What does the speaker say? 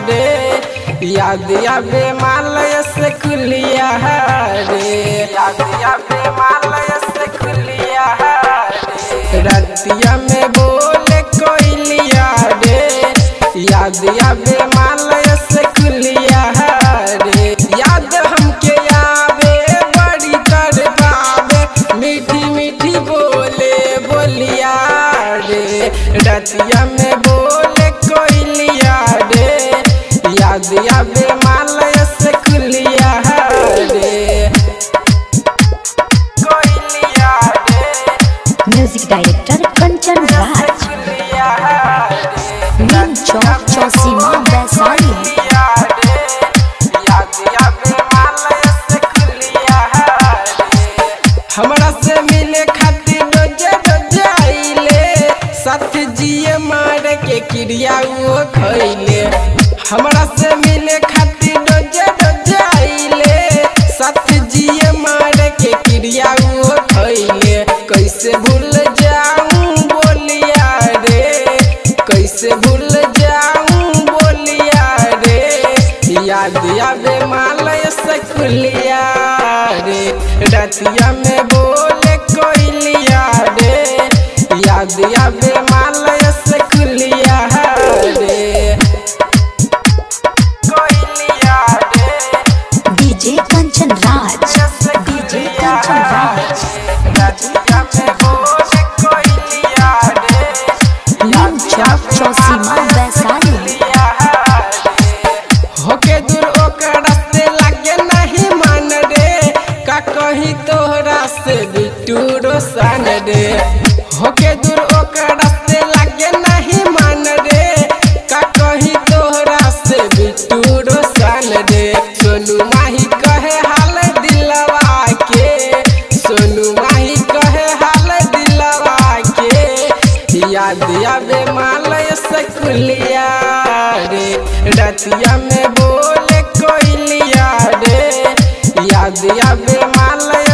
रे, याद आवे मालय से कुलिया रे, याद आवे मालय से कुलिया रे, रतिया में बोले कोयलिया रे, याद आवे मालय से कुलिया रे, याद हमके आवे बड़ी तरबावे, मीठी मीठी बोले बोलिया रे, रतिया में बोले कोयलिया रे, याद आवे मालय से कुलिया रे, कोयलिया रे। म्यूजिक डायरेक्टर कंचन राज, नीम चौक चौसीमा वैशाली। हमरा से मिले खातिर रोजे रोजे आइले, साथ जिए मार के क्रिया वो खैले, हमरा से मिले खातिर रोजे रोजे आइले, साथ जिए मार के क्रिया वो खैले, कैसे भूल जाऊं बोलिया रे, कैसे भूल जाऊं बोलिया रे, याद आवे मालय से कुलिया रे, रतिया में बोले कोयलिया रे, याद आवे मालय से कुलिया रे, कोयलिया रे। डीजे कंचन राज, डीजे कंचन राज, रतिया में बोले कोयलिया रे, नीम चौक चौसीमा वैशाली। होके दूर ओकरा से लागे नहीं मान रे, का कही तोहरा से बिट्टू रोशन रे, होके दूर ओकरा से लागे नहीं मान रे, का कही तोहरा से बिट्टू रोशन रे, सोनू माही कहे हाल दिलवा के, सोनू माही कहे हाल दिलवा के, याद आवे मालय से कुलिया रे, रतिया में बोले कोयलिया रे, याद आवे मालय